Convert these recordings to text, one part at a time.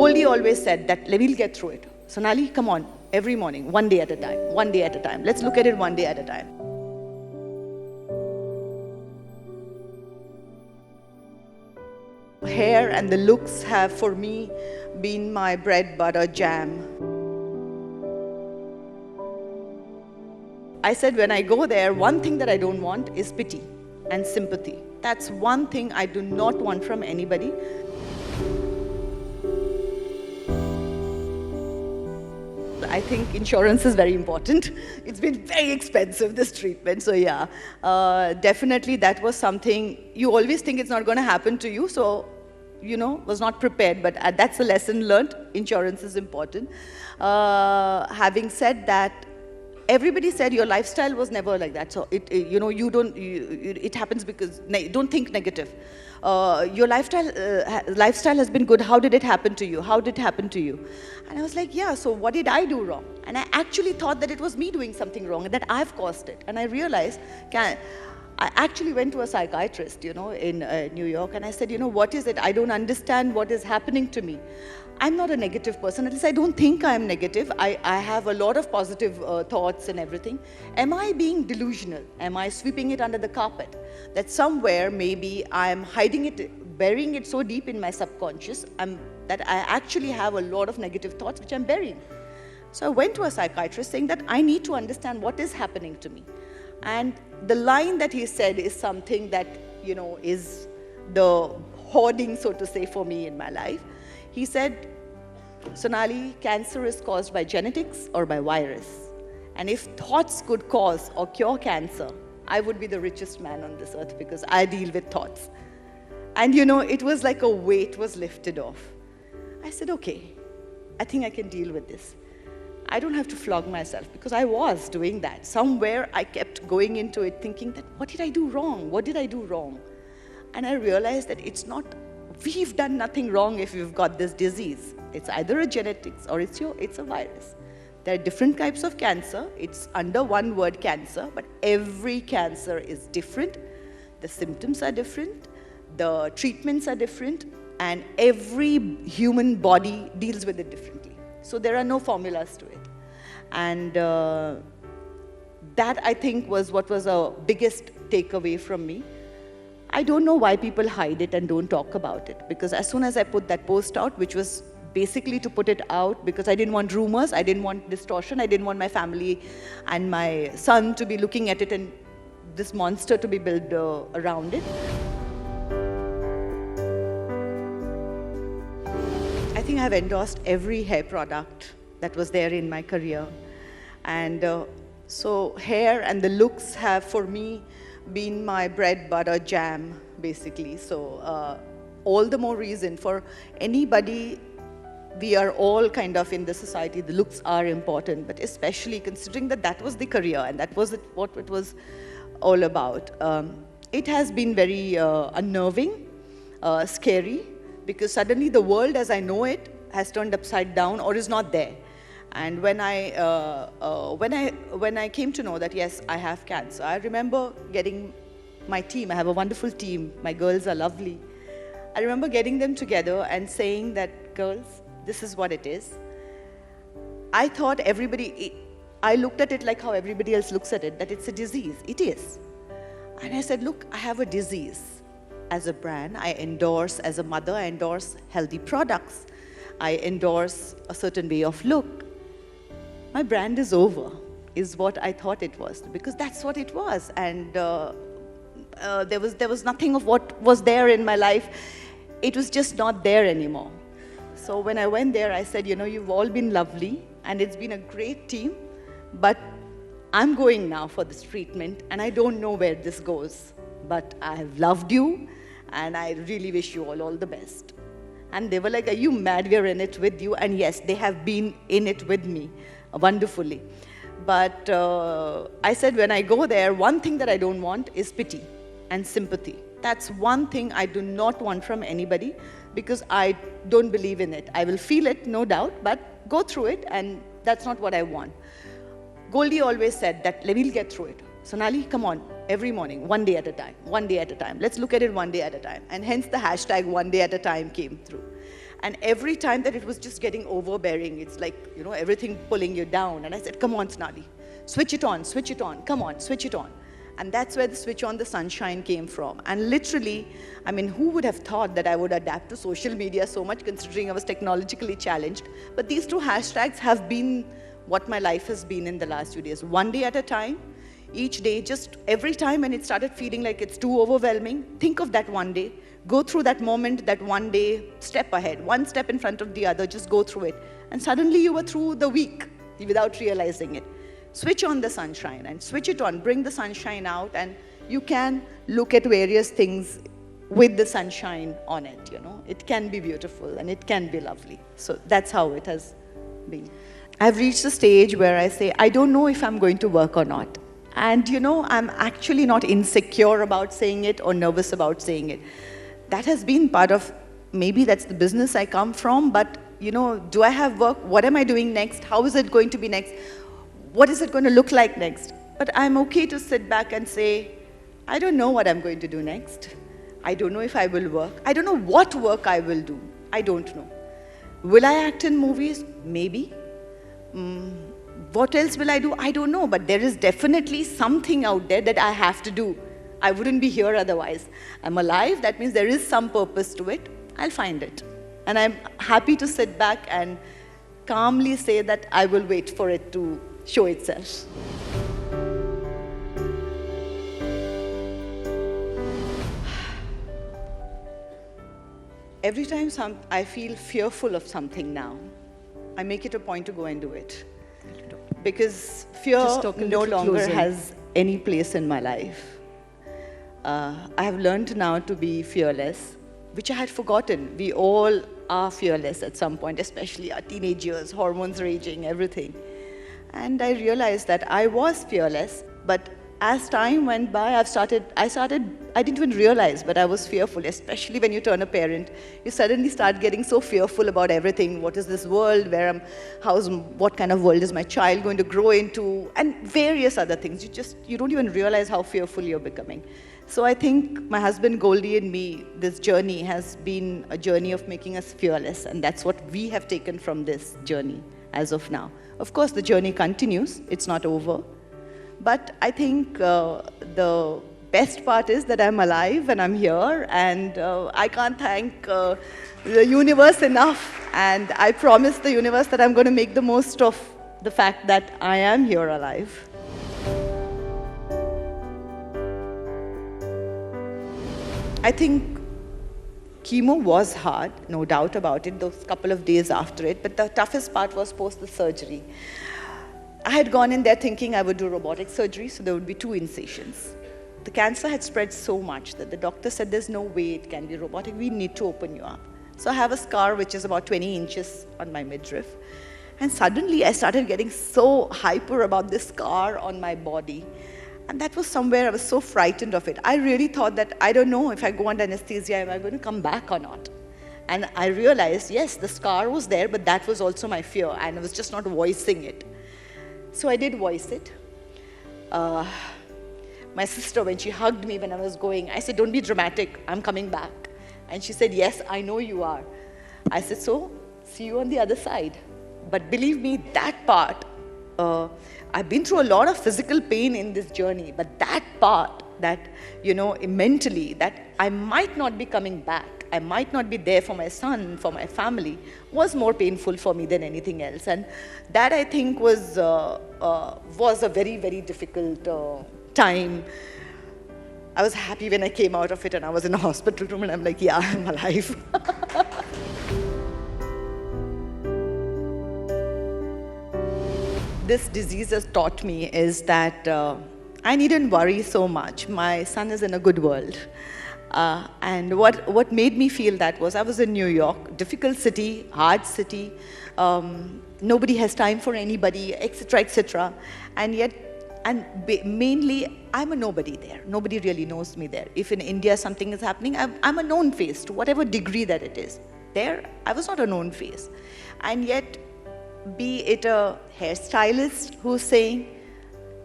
Goldie always said that we'll get through it. Sonali, come on, every morning, one day at a time, one day at a time. Let's look at it one day at a time. Hair and the looks have, for me, been my bread, butter, jam. I said when I go there, one thing that I don't want is pity and sympathy. That's one thing I do not want from anybody. I think insurance is very important. It's been very expensive, this treatment. So yeah, definitely that was something, you always think it's not going to happen to you. So, was not prepared. But that's a lesson learned. Insurance is important. Having said that, everybody said your lifestyle was never like that. So it happens because, don't think negative. Your lifestyle has been good. How did it happen to you? How did it happen to you? And I was like, yeah, so what did I do wrong? And I actually thought that it was me doing something wrong and that I've caused it. And I realized, I actually went to a psychiatrist, in New York, and I said, what is it? I don't understand what is happening to me. I'm not a negative person, at least I don't think I'm negative. I have a lot of positive thoughts and everything. Am I being delusional? Am I sweeping it under the carpet? That somewhere maybe I'm hiding it, burying it so deep in my subconscious that I actually have a lot of negative thoughts which I'm burying. So I went to a psychiatrist saying that I need to understand what is happening to me. And the line that he said is something that, is the hoarding, so to say, for me in my life. He said, Sonali, cancer is caused by genetics or by virus. And if thoughts could cause or cure cancer, I would be the richest man on this earth because I deal with thoughts. And it was like a weight was lifted off. I said, okay, I think I can deal with this. I don't have to flog myself because I was doing that. Somewhere I kept going into it thinking that, what did I do wrong? What did I do wrong? And I realized that it's not, we've done nothing wrong if we've got this disease. It's either a genetics or it's a virus. There are different types of cancer. It's under one word, cancer, but every cancer is different. The symptoms are different. The treatments are different. And every human body deals with it differently. So there are no formulas to it. And that, I think, was what was a biggest takeaway from me. I don't know why people hide it and don't talk about it. Because as soon as I put that post out, which was basically to put it out because I didn't want rumors, I didn't want distortion, I didn't want my family and my son to be looking at it and this monster to be built around it. I think I've endorsed every hair product that was there in my career. And so hair and the looks have, for me, been my bread, butter, jam, basically. So all the more reason for anybody, we are all kind of in the society, the looks are important, but especially considering that that was the career and that was what it was all about. It has been very unnerving, scary, because suddenly the world as I know it has turned upside down or is not there. And when I came to know that, yes, I have cancer, I remember getting my team, I have a wonderful team, my girls are lovely. I remember getting them together and saying that, girls, this is what it is. I thought I looked at it like how everybody else looks at it, that it's a disease. It is. And I said, look, I have a disease. As a brand, I endorse, as a mother, I endorse healthy products. I endorse a certain way of look. My brand is over, is what I thought it was, because that's what it was. And there was nothing of what was there in my life. It was just not there anymore. So when I went there, I said, you've all been lovely, and it's been a great team, but I'm going now for this treatment, and I don't know where this goes. But I have loved you, and I really wish you all the best. And they were like, are you mad? We're in it with you. And yes, they have been in it with me wonderfully. But I said, when I go there, one thing that I don't want is pity and sympathy. That's one thing I do not want from anybody because I don't believe in it. I will feel it, no doubt, but go through it, and that's not what I want. Goldie always said that we'll get through it. Sonali, come on, every morning, one day at a time, one day at a time. Let's look at it one day at a time. And hence the hashtag one day at a time came through. And every time that it was just getting overbearing, it's like, everything pulling you down. And I said, come on, Sonali, switch it on, come on, switch it on. And that's where the switch on the sunshine came from. And literally, who would have thought that I would adapt to social media so much, considering I was technologically challenged? But these two hashtags have been what my life has been in the last few days. One day at a time, each day, just every time when it started feeling like it's too overwhelming, think of that one day, go through that moment, that one day, step ahead, one step in front of the other, just go through it. And suddenly you were through the week without realizing it. Switch on the sunshine and switch it on, bring the sunshine out, and you can look at various things with the sunshine on it, It can be beautiful and it can be lovely. So that's how it has been. I've reached a stage where I say, I don't know if I'm going to work or not. And I'm actually not insecure about saying it or nervous about saying it. That has been part of, maybe that's the business I come from, but do I have work? What am I doing next? How is it going to be next? What is it going to look like next? But I'm okay to sit back and say, I don't know what I'm going to do next. I don't know if I will work. I don't know what work I will do. I don't know. Will I act in movies? Maybe. What else will I do? I don't know. But there is definitely something out there that I have to do. I wouldn't be here otherwise. I'm alive. That means there is some purpose to it. I'll find it. And I'm happy to sit back and calmly say that I will wait for it to show itself. Every time I feel fearful of something now, I make it a point to go and do it. Because fear no longer has any place in my life. I have learned now to be fearless, which I had forgotten. We all are fearless at some point, especially our teenage years, hormones raging, everything. And I realized that I was fearless, but as time went by, I didn't even realize, but I was fearful, especially when you turn a parent. You suddenly start getting so fearful about everything. What is this world? What kind of world is my child going to grow into? And various other things. You don't even realize how fearful you're becoming. So I think my husband Goldie and me, this journey has been a journey of making us fearless. And that's what we have taken from this journey as of now. Of course, the journey continues. It's not over. But I think the best part is that I'm alive and I'm here, and I can't thank the universe enough. And I promise the universe that I'm going to make the most of the fact that I am here alive. I think chemo was hard, no doubt about it, those couple of days after it, but the toughest part was post the surgery. I had gone in there thinking I would do robotic surgery, so there would be 2 incisions. The cancer had spread so much that the doctor said there's no way it can be robotic, we need to open you up. So I have a scar which is about 20 inches on my midriff. And suddenly I started getting so hyper about this scar on my body. And that was somewhere I was so frightened of it. I really thought that I don't know if I go under anesthesia, am I going to come back or not? And I realized, yes, the scar was there, but that was also my fear, and I was just not voicing it. So I did voice it. My sister, when she hugged me when I was going, I said, don't be dramatic, I'm coming back. And she said, yes, I know you are. I said, so, see you on the other side. But believe me, that part, I've been through a lot of physical pain in this journey, but that part, that, mentally, that I might not be coming back, I might not be there for my son, for my family, was more painful for me than anything else. And that, I think, was a very, very difficult time. I was happy when I came out of it and I was in a hospital room and I'm like, yeah, I'm alive. This disease has taught me is that I needn't worry so much. My son is in a good world. And what made me feel that was I was in New York, difficult city, hard city. Nobody has time for anybody, etc., etc. And yet, mainly, I'm a nobody there. Nobody really knows me there. If in India something is happening, I'm a known face to whatever degree that it is. There, I was not a known face. And yet, be it a hairstylist who's saying,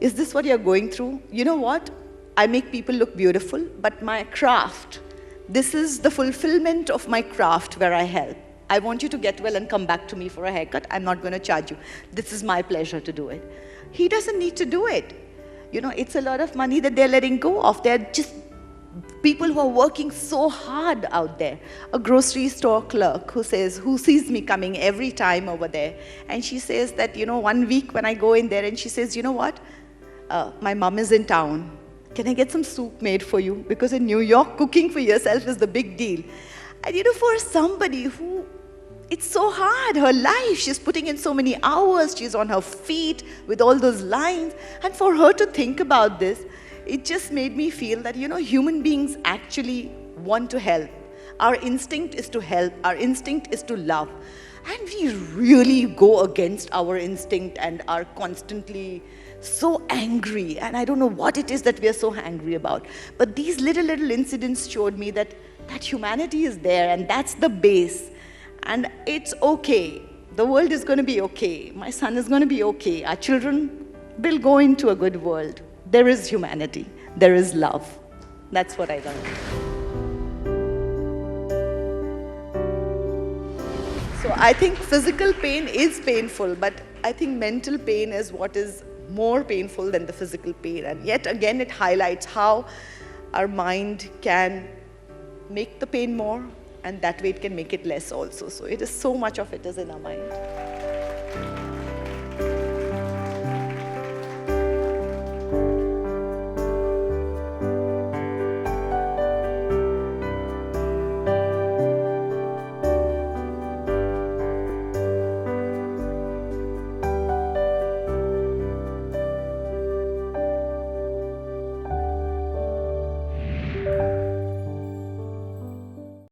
is this what you're going through? You know what? I make people look beautiful, but my craft, this is the fulfillment of my craft where I help. I want you to get well and come back to me for a haircut. I'm not going to charge you. This is my pleasure to do it. He doesn't need to do it. You know, it's a lot of money that they're letting go of. They're just people who are working so hard out there. A grocery store clerk who sees me coming every time over there. And she says that, you know, one week when I go in there and she says, you know what? My mom is in town. Can I get some soup made for you? Because in New York, cooking for yourself is the big deal. And you know, for somebody who, it's so hard, her life, she's putting in so many hours, she's on her feet with all those lines. And for her to think about this, it just made me feel that, you know, human beings actually want to help. Our instinct is to help, our instinct is to love. And we really go against our instinct and are constantly so angry. And I don't know what it is that we are so angry about. But these little incidents showed me that humanity is there, and that's the base. And it's okay. The world is going to be okay. My son is going to be okay. Our children will go into a good world. There is humanity. There is love. That's what I learned. So I think physical pain is painful, but I think mental pain is what is more painful than the physical pain. And yet again, it highlights how our mind can make the pain more, and that way it can make it less also. So it is so much of it is in our mind.